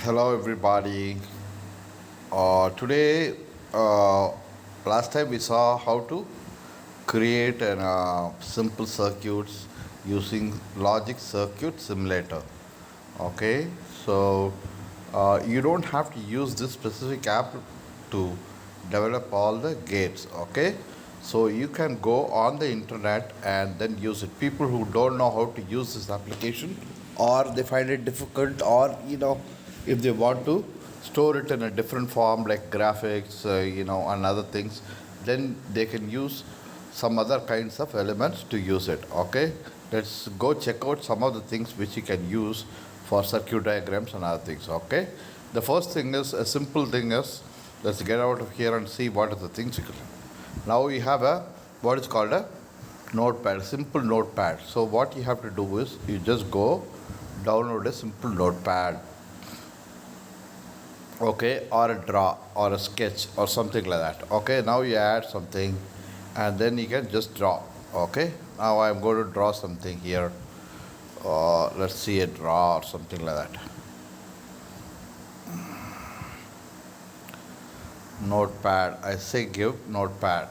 Hello, everybody. Today, last time we saw how to create an simple circuits using logic circuit simulator. Okay, so you don't have to use this specific app to develop all the gates. Okay, so you can go on the internet and then use it. People who don't know how to use this application, or they find it difficult, or if they want to store it in a different form like graphics, and other things, then they can use some other kinds of elements to use it. Okay, let's go check out some of the things which you can use for circuit diagrams and other things. Okay, the first thing is a simple thing is, let's get out of here and see what are the things you can. Now we have a what is called a notepad, simple notepad. So what you have to do is you just go download a simple notepad, okay, or a draw or a sketch or something like that. Okay, now you add something and then you can just draw. Okay, now I'm going to draw something here. Let's see, a draw or something like that. Notepad, I say give notepad.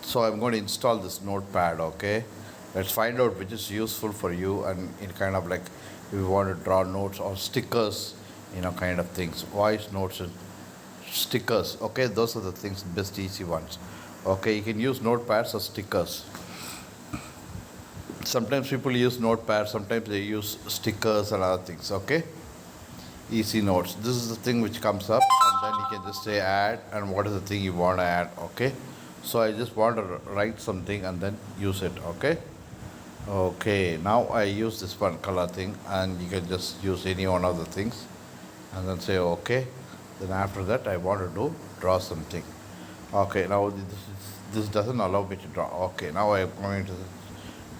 So I'm going to install this notepad. Okay, let's find out which is useful for you, and in kind of like if you want to draw notes or stickers, kind of things, voice notes and stickers. Okay, those are the things, best easy ones. Okay, you can use notepads or stickers. Sometimes people use notepads, sometimes they use stickers and other things. Okay, easy notes, this is the thing which comes up, and then you can just say add, and what is the thing you want to add. Okay, so I just want to write something and then use it. Okay, now I use this one color thing, and you can just use any one of the things and then say okay. Then after that I want to do draw something. Okay, now this doesn't allow me to draw. Okay, now I'm going to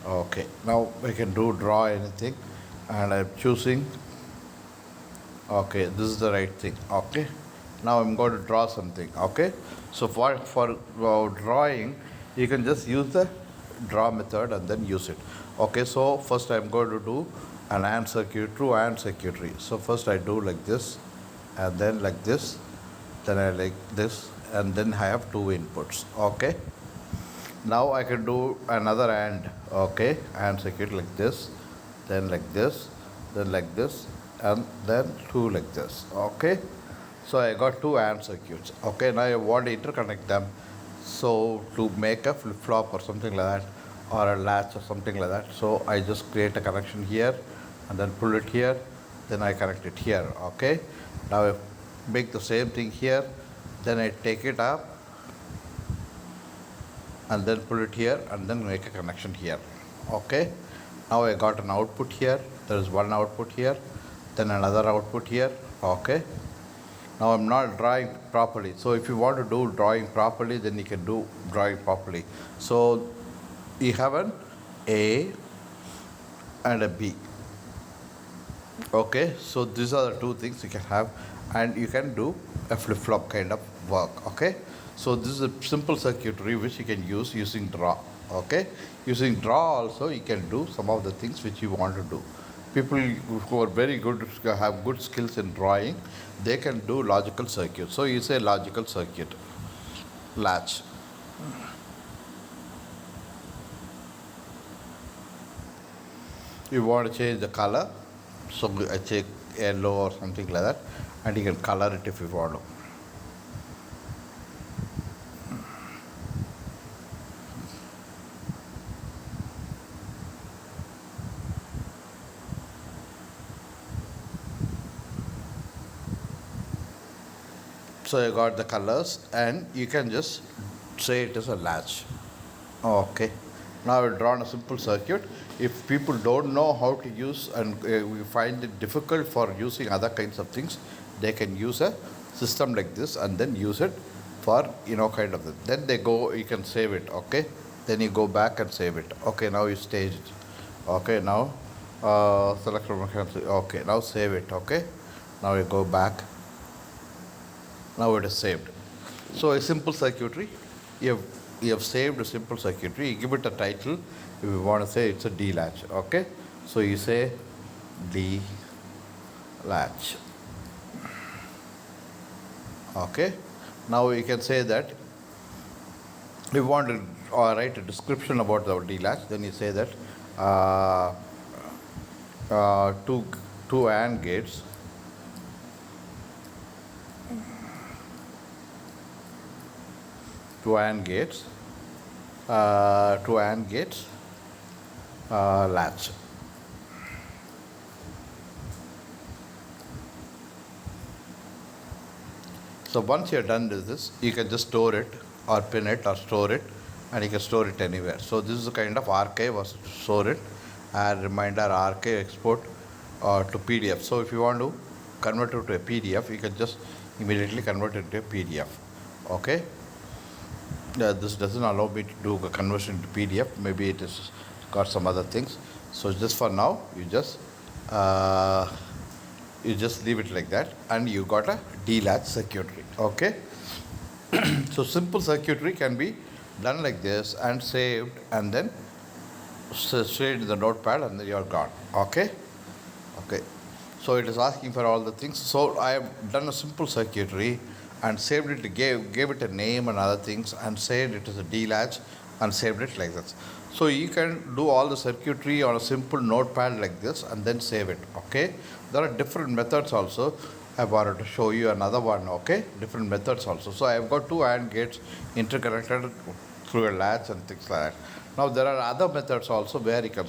okay, now I can do draw anything, and I'm choosing. Okay, this is the right thing. Okay, now I'm going to draw something. Okay, so for drawing, you can just use the draw method and then use it. Okay, so first I'm going to do an AND circuit, true AND circuitry. So first I do like this, and then like this, then I like this, and then I have two inputs. Okay, now I can do another AND. Okay, AND circuit like this, then like this, then like this, and then two like this. Okay, so I got two AND circuits. Okay, now I want to interconnect them, so to make a flip flop or something like that, or a latch or something like that, so I just create a connection here and then pull it here, then I connect it here. Okay, now I make the same thing here, then I take it up and then pull it here and then make a connection here. Okay, now I got an output here, there is one output here, then another output here. Okay, now I'm not drawing properly, so if you want to do drawing properly, then you can do drawing properly. So you have an A and a B. Okay, so these are the two things you can have, and you can do a flip-flop kind of work. Okay, so this is a simple circuitry which you can use using draw. Okay, using draw also you can do some of the things which you want to do. People who are very good, have good skills in drawing, they can do logical circuit. So you say logical circuit, latch. You want to change the color, so I check yellow or something like that, and you can color it if you want to. So you got the colors, and you can just say it is a latch. Okay, now I've drawn a simple circuit. If people don't know how to use, and we find it difficult for using other kinds of things, they can use a system like this and then use it for kind of then they go, you can save it. Okay, then you go back and save it. Okay, now you stage it. Okay, now Select from okay, now save it. Okay, now we go back. Now it is saved. So a simple circuitry, you have saved a simple circuitry. You give it a title. If you want to say it's a D latch. Okay, so you say D latch. Okay, now you can say that if you want to write a description about the D latch, then you say that uh, two AND gates, two AND gates, latch. So once you're done with this, you can just store it or pin it or store it, and you can store it anywhere. So this is a kind of archive or store it, and reminder archive export to PDF. So if you want to convert it to a PDF, you can just immediately convert it to a PDF. Okay. This doesn't allow me to do a conversion to PDF. Maybe it has got some other things. So just for now, you just leave it like that, and you got a D latch circuitry. Okay. So simple circuitry can be done like this and saved, and then saved in the notepad, and then you're gone. Okay. Okay. So it is asking for all the things. So I have done a simple circuitry and saved it, gave it a name and other things, and said it is a D latch, and saved it like this. So you can do all the circuitry on a simple notepad like this and then save it. Okay. There are different methods also. I wanted to show you another one. Okay. Different methods also. So I have got two AND gates interconnected through a latch and things like that. Now there are other methods also where you can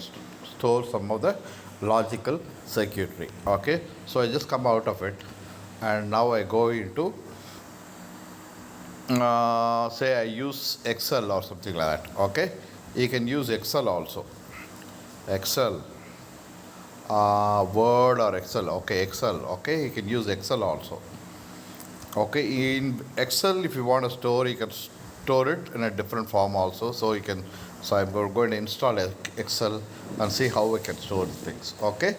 store some of the logical circuitry. Okay. So I just come out of it, and now I go into say I use Excel or something like that. Okay. You can use Excel also. Excel, Word or Excel. Okay, Excel. Okay, you can use Excel also. Okay, in Excel, if you want to store, you can store it in a different form also. So you can. So I'm going to install Excel and see how I can store things. Okay.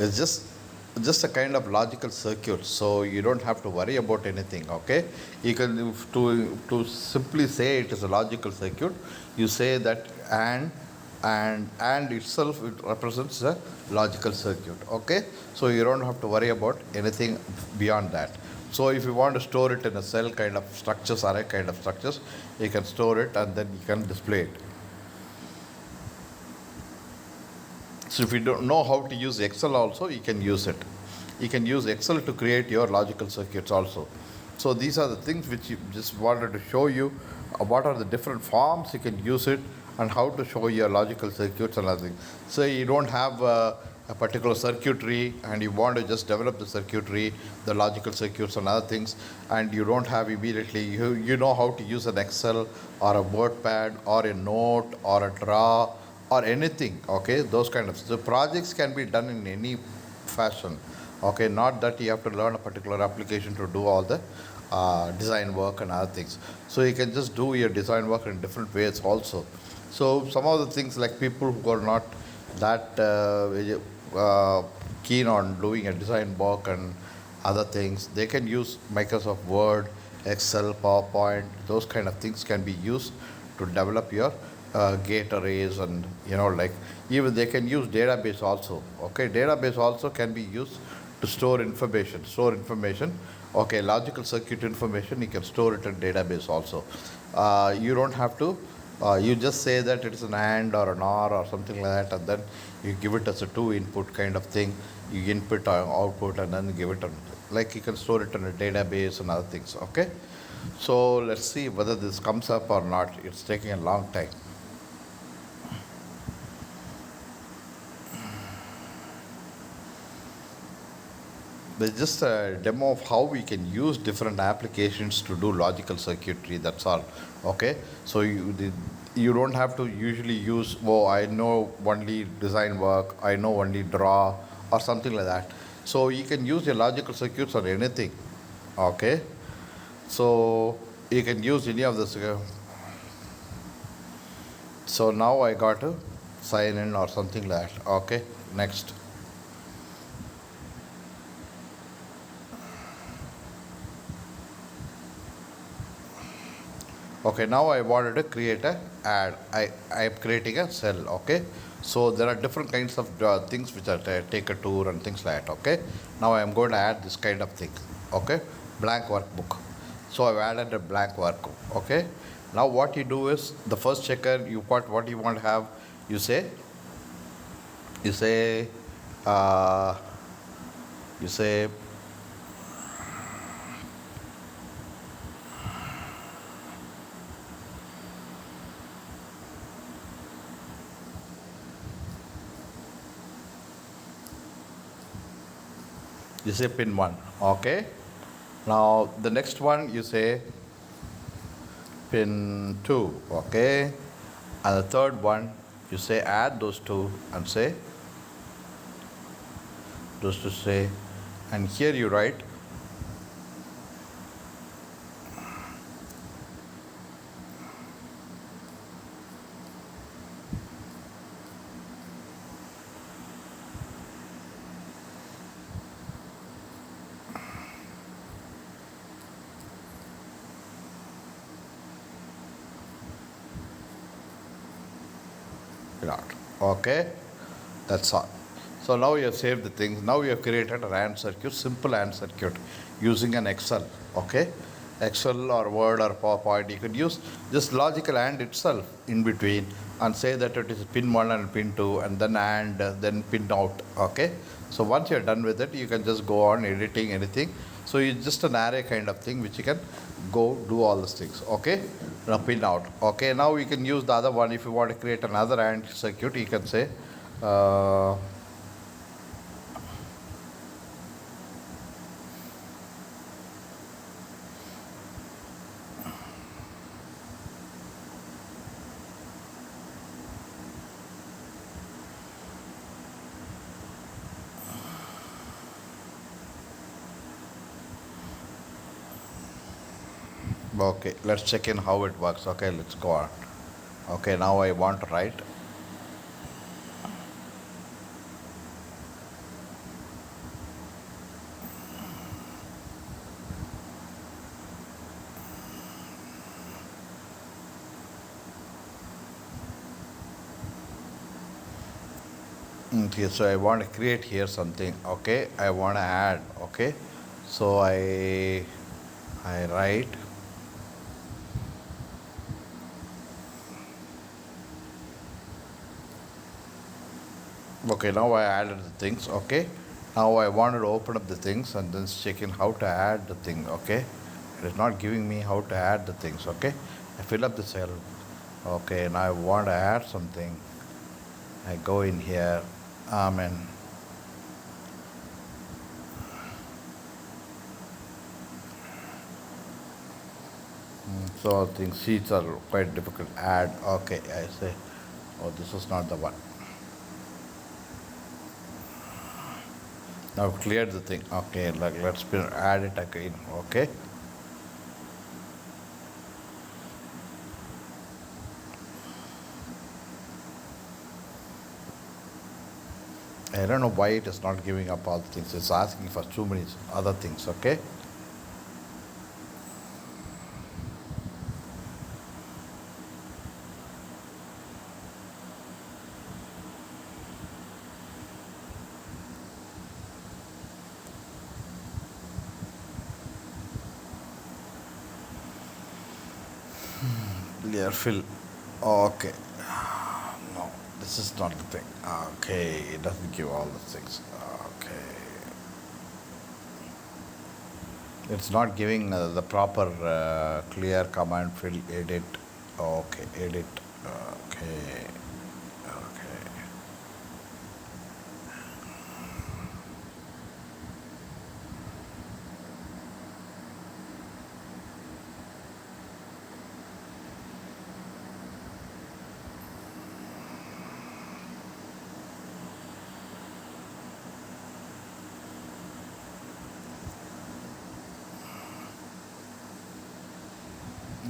It's just a kind of logical circuit, so you don't have to worry about anything. Okay, you can to simply say it is a logical circuit. You say that and itself it represents a logical circuit. Okay, so you don't have to worry about anything beyond that. So if you want to store it in a cell kind of structures, array kind of structures, you can store it and then you can display it. So if you don't know how to use Excel also, you can use it. You can use Excel to create your logical circuits also. So these are the things which you just wanted to show you. What are the different forms you can use it, and how to show your logical circuits and other things. So you don't have a particular circuitry and you want to just develop the circuitry, the logical circuits and other things, and you don't have immediately, you know how to use an Excel or a WordPad or a note or a draw or anything. Okay, those kind of, so projects can be done in any fashion. Okay, not that you have to learn a particular application to do all the design work and other things. So you can just do your design work in different ways also. So some of the things, like people who are not that keen on doing a design work and other things, they can use Microsoft Word, Excel, PowerPoint. Those kind of things can be used to develop your gate arrays, and like even they can use database also. Okay, database also can be used to store information. Okay, logical circuit information, you can store it in database also. You don't have to. You just say that it is an AND or an OR or something like that, and then you give it as a two input kind of thing. You input or output, and then give it like you can store it in a database and other things. Okay, so let's see whether this comes up or not. It's taking a long time. There's just a demo of how we can use different applications to do logical circuitry. That's all. Okay, so you don't have to usually use, oh, I know only design work, I know only draw or something like that. So you can use your logical circuits on anything. Okay. So you can use any of this. So now I got to sign in or something like that. Okay. Next. Okay, now I wanted to create a ad. I am creating a cell. Okay, so there are different kinds of things which are take a tour and things like that. Okay, now I am going to add this kind of thing. Okay, blank workbook. So I've added a blank workbook. Okay, now what you do is the first checker, you put what you want to have. You say you say uh, you say you say pin one. Okay, now the next one you say pin 2. Okay, and the third one you say add those two and say those to say, and here you write not. Okay, that's all. So now you have saved the things. Now you have created an AND circuit, simple AND circuit using an Excel. Okay, Excel or Word or PowerPoint. You could use just logical AND itself in between and say that it is pin 1 and pin 2 and then AND then pin out. Okay, so once you're done with it, you can just go on editing anything. So it's just an array kind of thing which you can go do all these things. Okay, now pin out. Okay, now you can use the other one. If you want to create another AND circuit, you can say uh, okay, let's check in how it works. Okay, let's go on. Okay, now I want to write. Okay, so I want to create here something. Okay, I want to add. Okay, so I write. Okay, now I added the things. Okay, now I wanted to open up the things and then check in how to add the thing. Okay, it is not giving me how to add the things. Okay, I fill up the cell. Okay, now I want to add something. I go in here. Amen. So things sheets are quite difficult. Add. Okay, I say, oh, this is not the one. Now I've cleared the thing. Okay, like let's add it again. Okay. I don't know why it is not giving up all the things. It's asking for too many other things. Okay. Clear fill. Okay. No, this is not the thing. Okay, it doesn't give all the things. Okay. It's not giving the proper clear command fill edit. Okay, edit. Okay. Okay.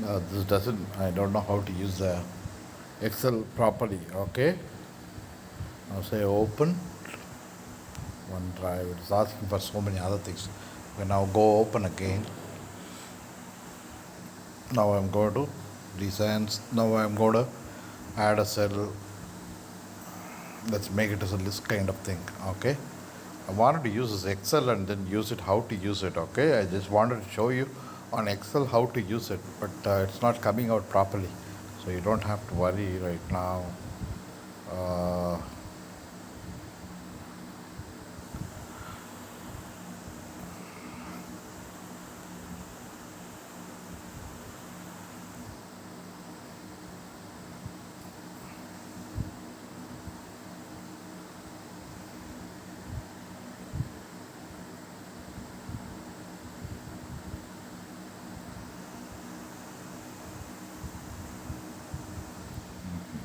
This doesn't, I don't know how to use the Excel properly, okay? Now say open, OneDrive, it's asking for so many other things. Okay, now go open again. Now I'm going to designs, now I'm going to add a cell, let's make it as a list kind of thing, okay? I wanted to use this Excel and then use it, how to use it, okay? I just wanted to show you on Excel how to use it, but it's not coming out properly. So you don't have to worry right now. Uh,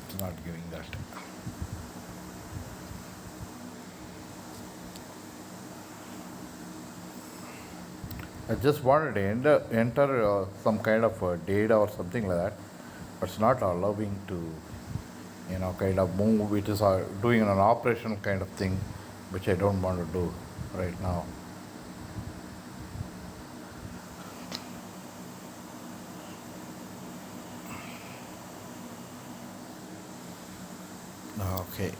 it's not giving that. I just wanted to enter some kind of data or something like that, but it's not allowing to, kind of move. It is doing an operational kind of thing, which I don't want to do right now. Okay.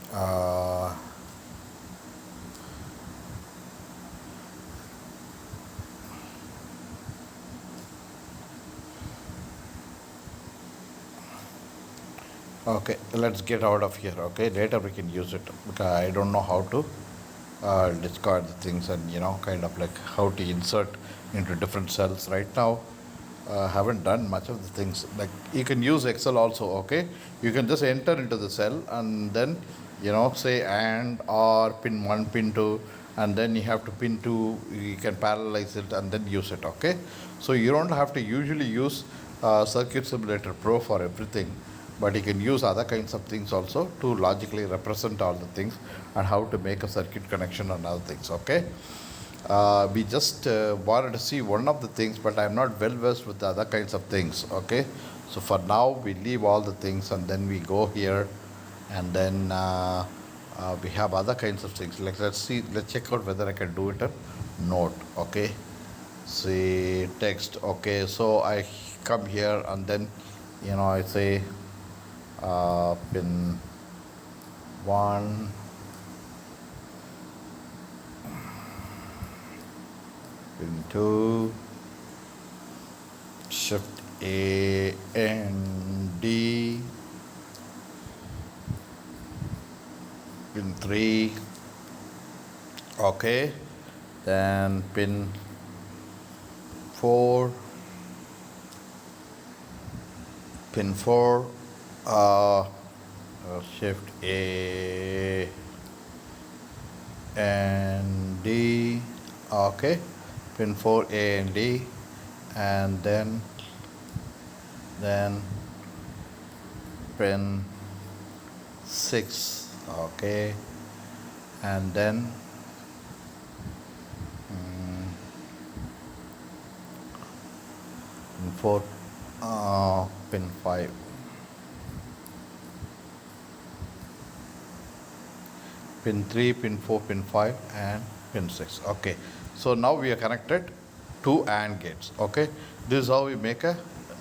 Okay, let's get out of here. Okay, later we can use it because I don't know how to discard the things and kind of like how to insert into different cells right now. Haven't done much of the things. Like you can use Excel also. Okay, you can just enter into the cell and then say and or pin 1, pin 2, and then you have to pin 2. You can parallelize it and then use it. Okay, so you don't have to usually use Circuit Simulator Pro for everything, but you can use other kinds of things also to logically represent all the things and how to make a circuit connection and other things. Okay, we just wanted to see one of the things, but I'm not well versed with the other kinds of things. Okay, so for now we leave all the things and then we go here, and then we have other kinds of things. Like let's check out whether I can do it a note. Okay, say text. Okay, so I come here and then I say pin 1, pin 2, shift A and D, pin 3, okay, then pin 4, pin 4, shift A and D, okay, pin 4, A and D, and then pin 6, okay, and then pin 4, pin 5, pin 3, pin 4, pin 5, and pin 6. Okay, so now we are connected to AND gates. Okay, this is how we make a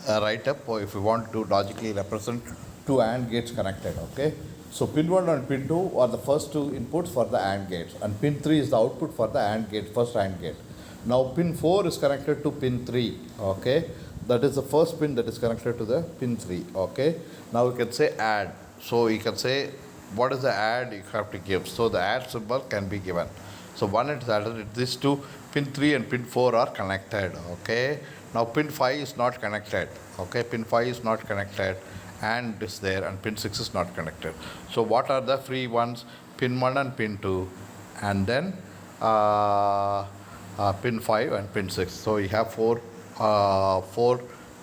write-up, or if we want to logically represent two AND gates connected. Okay, so pin 1 and pin 2 are the first two inputs for the AND gates, and pin 3 is the output for the AND gate, first AND gate. Now pin 4 is connected to pin 3. Okay, that is the first pin that is connected to the pin 3. Okay, now we can say add. So you can say what is the add you have to give. So the add symbol can be given. So one is added. These two, pin 3 and pin 4 are connected. Okay, now pin 5 is not connected. Okay, pin 5 is not connected, and is there, and pin 6 is not connected. So what are the free ones? Pin 1 and pin 2, and then pin 5 and pin 6. So you have four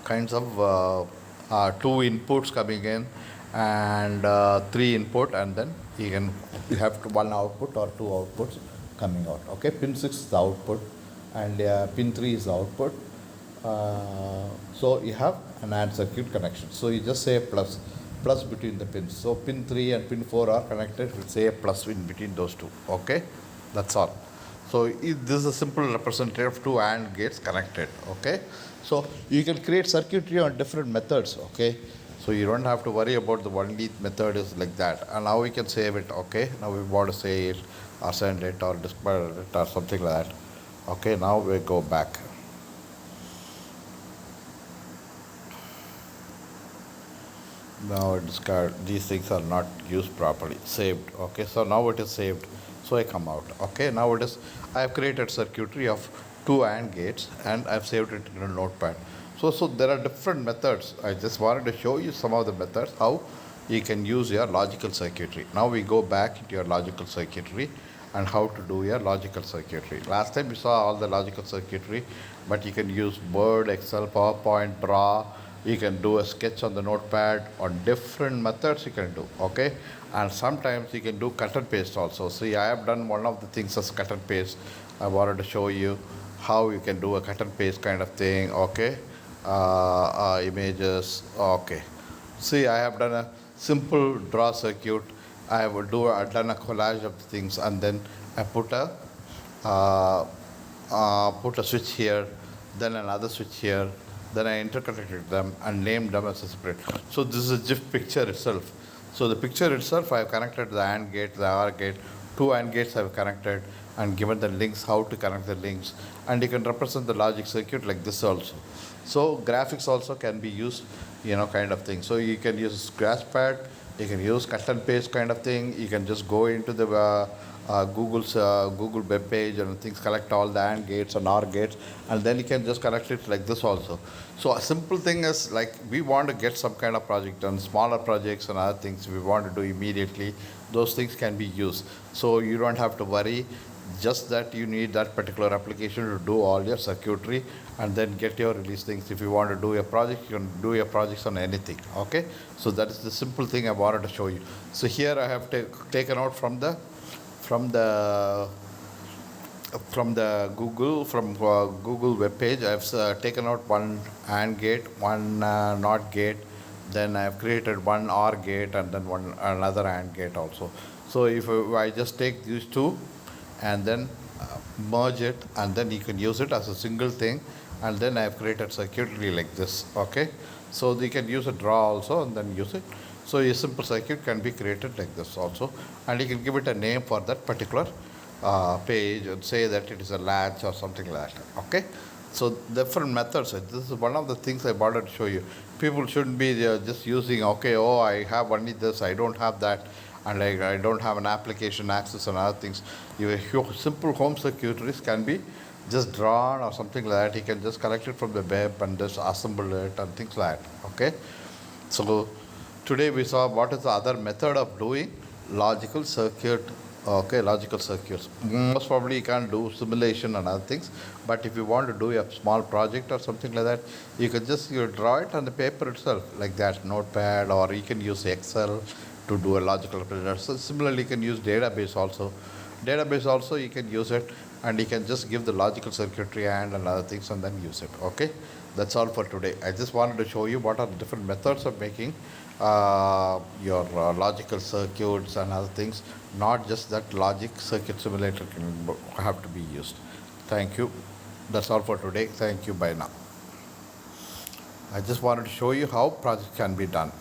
kinds of 2 inputs coming in, and 3 input, and then you have 1 output or 2 outputs coming out. Okay, pin 6 is the output, and pin 3 is the output. So you have and AND circuit connection. So you just say a plus between the pins. So pin 3 and pin 4 are connected, you say a plus in between those two. Okay, that's all. So this is a simple representative of two AND gates connected. Okay, so you can create circuitry on different methods. Okay, so you don't have to worry about the only method is like that. And now we can save it. Okay, now we want to save it or send it or display it or something like that. Okay, now we go back. Now discard, these things are not used properly, saved. Okay, so now it is saved, so I come out. Okay, now it is, I have created circuitry of two AND gates and I have saved it in a notepad. So there are different methods. I just wanted to show you some of the methods how you can use your logical circuitry. Now we go back into your logical circuitry and how to do your logical circuitry. Last time we saw all the logical circuitry, but you can use Word, Excel, PowerPoint, Draw. You can do a sketch on the notepad, or different methods you can do. Okay, and sometimes you can do cut and paste also. See, I have done one of the things as cut and paste. I wanted to show you how you can do a cut and paste kind of thing. Okay, images. Okay, see, I have done a simple draw circuit. I've done a collage of things, and then I put a switch here, then another switch here, then I interconnected them and named them as a separate. So this is a GIF picture itself. So the picture itself, I have connected the AND gate, the OR gate, two AND gates I have connected and given the links, how to connect the links. And you can represent the logic circuit like this also. So graphics also can be used, kind of thing. So you can use scratchpad, you can use cut and paste kind of thing. You can just go into the Google web page and things, collect all the AND gates and OR gates, and then you can just connect it like this also. So a simple thing is, like, we want to get some kind of project done, smaller projects and other things we want to do immediately, those things can be used. So you don't have to worry, just that you need that particular application to do all your circuitry and then get your release things. If you want to do a project, you can do your projects on anything. Okay, so that is the simple thing I wanted to show you. So here I have taken out from the Google web page. I've taken out one AND gate, one NOT gate, then I've created one OR gate, and then another AND gate also. So if I just take these two and then merge it, and then you can use it as a single thing, and then I've created circuitry like this. Okay, so you can use a draw also and then use it. So a simple circuit can be created like this also, and you can give it a name for that particular page and say that it is a latch or something like that. Okay, so different methods. This is one of the things I wanted to show you. People shouldn't be just using, I have only this, I don't have that, and I don't have an application access and other things. Your simple home circuitries can be just drawn or something like that. You can just collect it from the web and just assemble it and things like that. Okay, so today we saw what is the other method of doing logical circuit. Okay, logical circuits. Most probably you can't do simulation and other things, but if you want to do a small project or something like that, you can just draw it on the paper itself like that, notepad, or you can use Excel to do a logical representation. So similarly, you can use database also. Database also you can use it, and you can just give the logical circuitry and other things and then use it. Okay, that's all for today. I just wanted to show you what are the different methods of making your logical circuits and other things. Not just that logic circuit simulator can have to be used. Thank you. That's all for today. Thank you. Bye now. I just wanted to show you how project can be done.